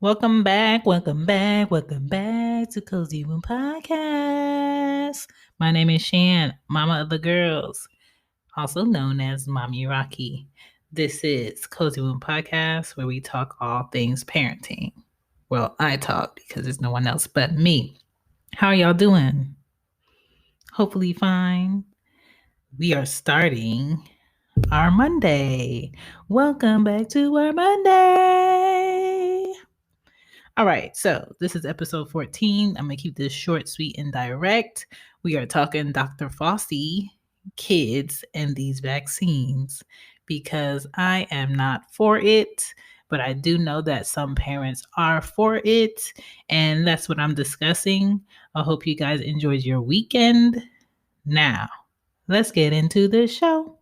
Welcome back to Cozy Room Podcast. My name is Shan, Mama of the Girls, also known as Mommy Rocky. This is Cozy Room Podcast, where we talk all things parenting. Well, I talk because there's no one else but me. How are y'all doing? Hopefully fine. We are starting our Monday. Welcome back to our Monday. All right, so this is episode 14. I'm going to keep this short, sweet, and direct. We are talking Dr. Fauci, kids, and these vaccines because I am not for it, but I do know that some parents are for it, and that's what I'm discussing. I hope you guys enjoyed your weekend. Now, let's get into the show.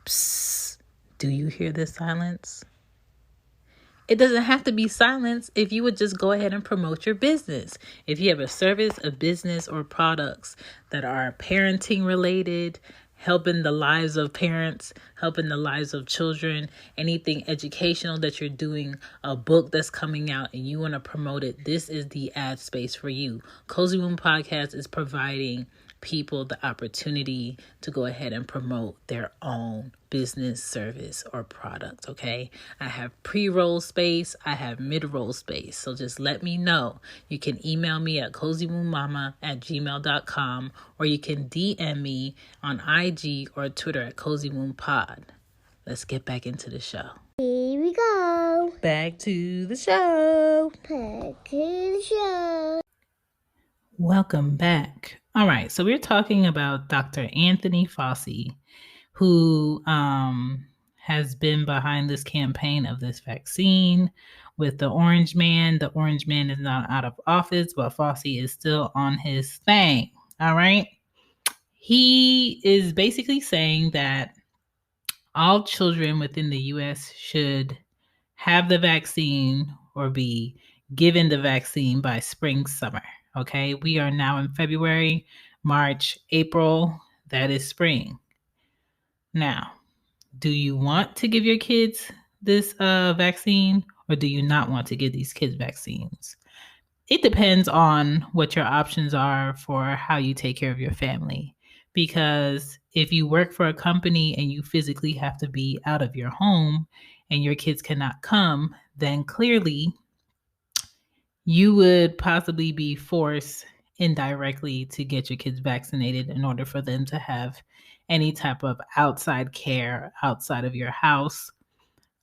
Psst, do you hear this silence? It doesn't have to be silence if you would just go ahead and promote your business. If you have a service, a business, or products that are parenting related, helping the lives of parents, helping the lives of children, anything educational that you're doing, a book that's coming out and you want to promote it, this is the ad space for you. Cozy Room Podcast is providing people the opportunity to go ahead and promote their own business, service, or product. Okay, I have pre-roll space, I have mid-roll space, so just let me know. You can email me at cozywoommama@gmail.com, or you can DM me on IG or Twitter at cozywoompod. Let's get back into the show. Here we go. Back to the show. Welcome back. All right, so we're talking about Dr. Anthony Fauci, who has been behind this campaign of this vaccine with the Orange Man. The Orange Man is not out of office, but Fauci is still on his thing. All right. He is basically saying that all children within the U.S. should have the vaccine or be given the vaccine by spring, summer. Okay, we are now in February, March, April. That is spring. Now, do you want to give your kids this vaccine or do you not want to give these kids vaccines? It depends on what your options are for how you take care of your family. Because if you work for a company and you physically have to be out of your home and your kids cannot come, then clearly you would possibly be forced indirectly to get your kids vaccinated in order for them to have any type of outside care outside of your house,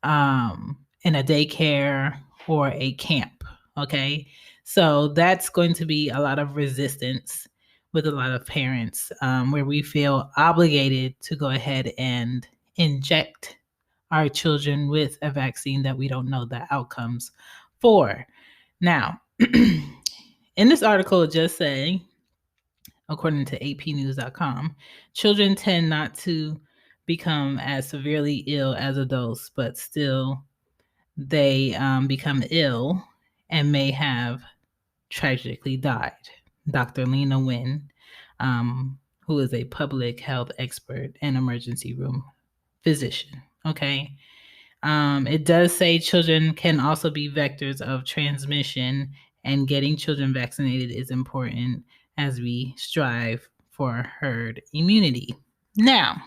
in a daycare or a camp. Okay. So that's going to be a lot of resistance with a lot of parents, where we feel obligated to go ahead and inject our children with a vaccine that we don't know the outcomes for. Now, in this article, just saying, according to apnews.com, children tend not to become as severely ill as adults, but still they become ill and may have tragically died. Dr. Lena Nguyen, who is a public health expert and emergency room physician. Okay. It does say children can also be vectors of transmission, and getting children vaccinated is important as we strive for herd immunity. Now,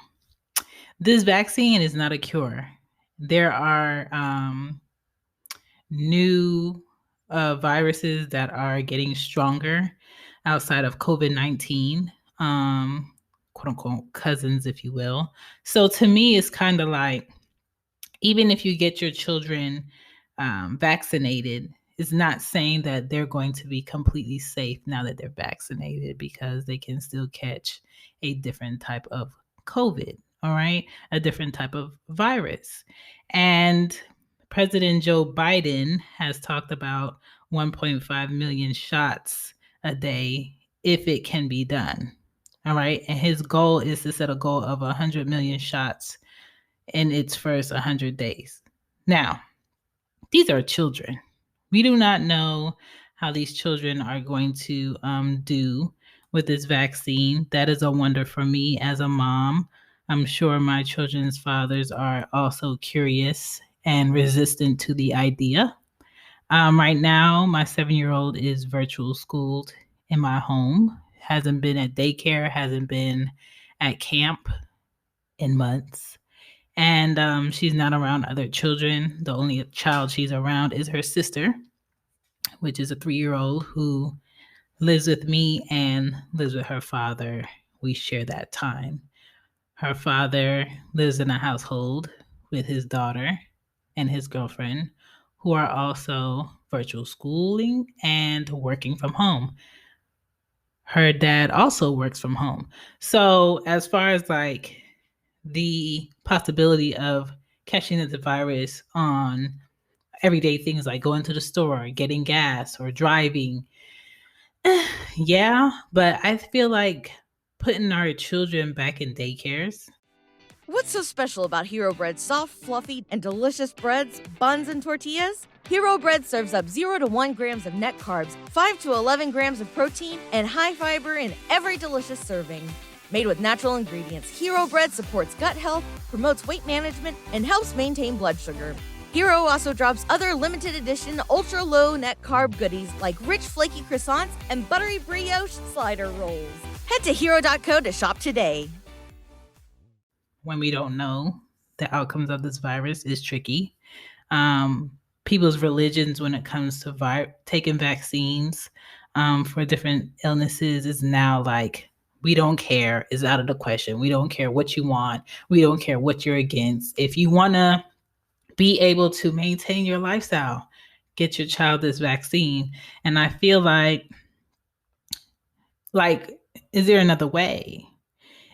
this vaccine is not a cure. There are new viruses that are getting stronger outside of COVID-19, quote unquote cousins, if you will. So to me, it's kind of like, even if you get your children vaccinated, it's not saying that they're going to be completely safe now that they're vaccinated, because they can still catch a different type of COVID, all right? A different type of virus. And President Joe Biden has talked about 1.5 million shots a day if it can be done, all right? And his goal is to set a goal of 100 million shots in its first 100 days. Now, these are children. We do not know how these children are going to do with this vaccine. That is a wonder for me as a mom. I'm sure my children's fathers are also curious and resistant to the idea. Right now, my 7-year-old is virtual schooled in my home, hasn't been at daycare, hasn't been at camp in months. And she's not around other children. The only child she's around is her sister, which is a 3-year-old who lives with me and lives with her father. We share that time. Her father lives in a household with his daughter and his girlfriend, who are also virtual schooling and working from home. Her dad also works from home. So, as far as like the possibility of catching the virus on everyday things like going to the store, getting gas, or driving, yeah, but I feel like putting our children back in daycares. What's so special about Hero Bread's soft, fluffy, and delicious breads, buns, and tortillas? Hero Bread serves up 0 to 1 grams of net carbs, 5 to 11 grams of protein, and high fiber in every delicious serving. Made with natural ingredients, Hero Bread supports gut health, promotes weight management, and helps maintain blood sugar. Hero also drops other limited edition ultra low net carb goodies like rich flaky croissants and buttery brioche slider rolls. Head to hero.co to shop today. When we don't know the outcomes of this virus is tricky. People's religions when it comes to taking vaccines for different illnesses is now like, we don't care, is out of the question. We don't care what you want. We don't care what you're against. If you want to be able to maintain your lifestyle, get your child this vaccine. And I feel like, is there another way?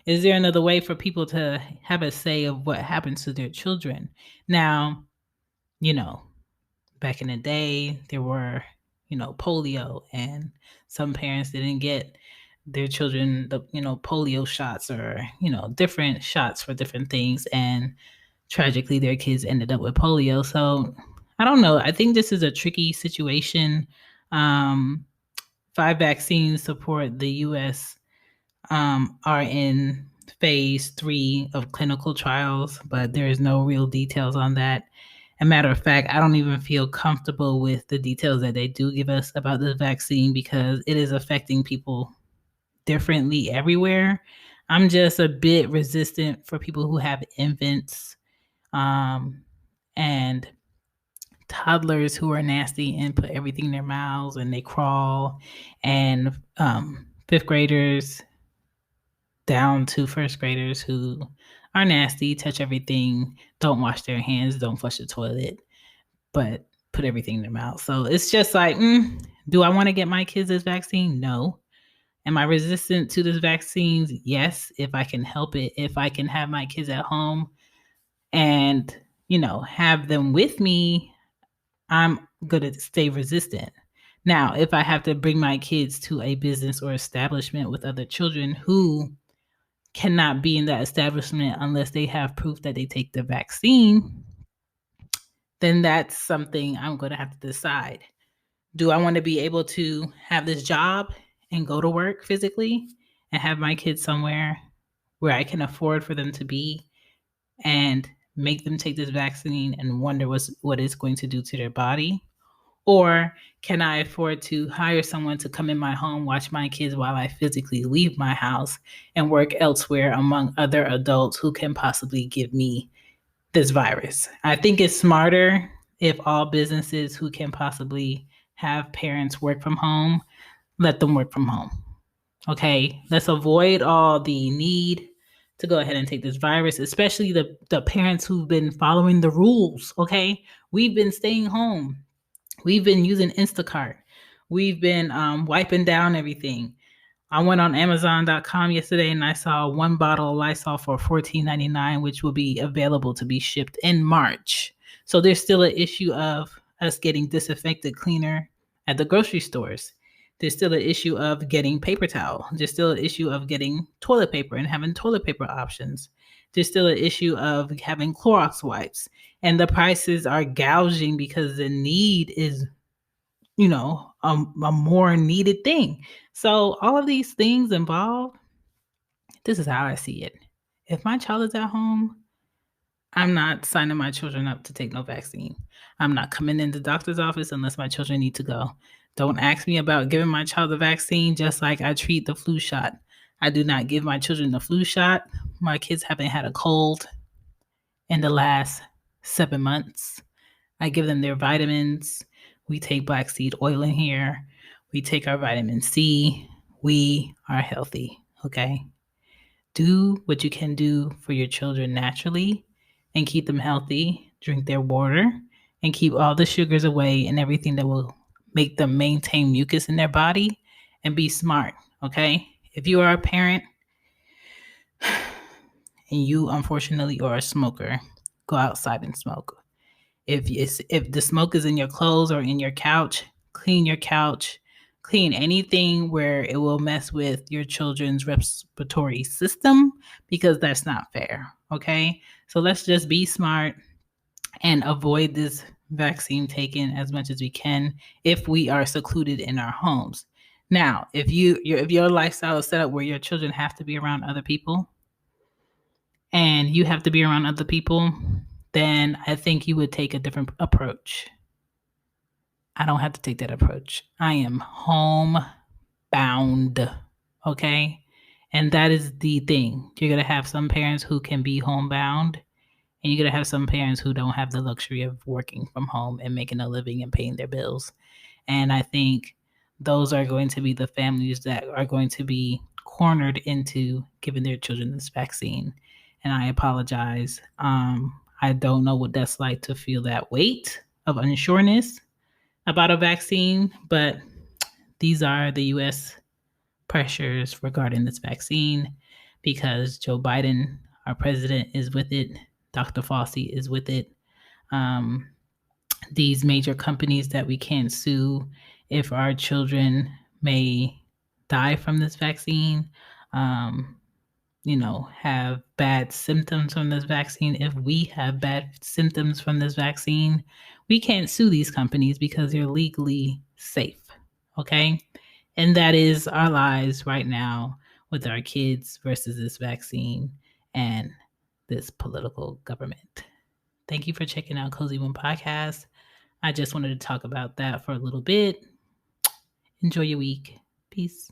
Is there another way for people to have a say of what happens to their children? Now, you know, back in the day, there were, polio, and some parents didn't get their children the, polio shots or, different shots for different things. And tragically, their kids ended up with polio. So I don't know. I think this is a tricky situation. 5 vaccines support the U.S. Are in phase 3 of clinical trials, but there is no real details on that. A matter of fact, I don't even feel comfortable with the details that they do give us about this vaccine because it is affecting people differently everywhere. I'm just a bit resistant for people who have infants and toddlers who are nasty and put everything in their mouths and they crawl, and fifth graders down to first graders who are nasty, touch everything, don't wash their hands, don't flush the toilet, but put everything in their mouth. So it's just like, do I want to get my kids this vaccine? No. Am I resistant to this vaccines? Yes, if I can help it. If I can have my kids at home and, have them with me, I'm going to stay resistant. Now, if I have to bring my kids to a business or establishment with other children who cannot be in that establishment unless they have proof that they take the vaccine, then that's something I'm going to have to decide. Do I want to be able to have this job and go to work physically and have my kids somewhere where I can afford for them to be and make them take this vaccine and wonder what it's going to do to their body? Or can I afford to hire someone to come in my home, watch my kids while I physically leave my house and work elsewhere among other adults who can possibly give me this virus? I think it's smarter if all businesses who can possibly have parents work from home, let them work from home. Okay, let's avoid all the need to go ahead and take this virus, especially the parents who've been following the rules. Okay, we've been staying home. We've been using Instacart. We've been wiping down everything. I went on Amazon.com yesterday and I saw one bottle of Lysol for $14.99, which will be available to be shipped in March. So there's still an issue of us getting disinfectant cleaner at the grocery stores. There's still an issue of getting paper towel. There's still an issue of getting toilet paper and having toilet paper options. There's still an issue of having Clorox wipes. And the prices are gouging because the need is, a more needed thing. So all of these things involved, this is how I see it. If my child is at home, I'm not signing my children up to take no vaccine. I'm not coming in the doctor's office unless my children need to go. Don't ask me about giving my child the vaccine just like I treat the flu shot. I do not give my children the flu shot. My kids haven't had a cold in the last 7 months. I give them their vitamins. We take black seed oil in here. We take our vitamin C. We are healthy, okay? Do what you can do for your children naturally and keep them healthy. Drink their water and keep all the sugars away and everything that will make them maintain mucus in their body, and be smart, okay? If you are a parent and you unfortunately are a smoker, go outside and smoke. If the smoke is in your clothes or in your couch, clean your couch. Clean anything where it will mess with your children's respiratory system, because that's not fair. Okay? So let's just be smart and avoid this vaccine taken as much as we can if we are secluded in our homes. Now, if your lifestyle is set up where your children have to be around other people and you have to be around other people, then I think you would take a different approach. I don't have to take that approach. I am homebound, okay? And that is the thing. You're going to have some parents who can be homebound, and you're going to have some parents who don't have the luxury of working from home and making a living and paying their bills. And I think those are going to be the families that are going to be cornered into giving their children this vaccine. And I apologize. I don't know what that's like to feel that weight of unsureness about a vaccine, but these are the U.S. pressures regarding this vaccine, because Joe Biden, our president, is with it. Dr. Fauci is with it. These major companies that we can't sue if our children may die from this vaccine, have bad symptoms from this vaccine. If we have bad symptoms from this vaccine, we can't sue these companies because they're legally safe. Okay? And that is our lives right now with our kids versus this vaccine and this political government. Thank you for checking out Cozy One Podcast. I just wanted to talk about that for a little bit. Enjoy your week. Peace.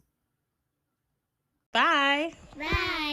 Bye. Bye.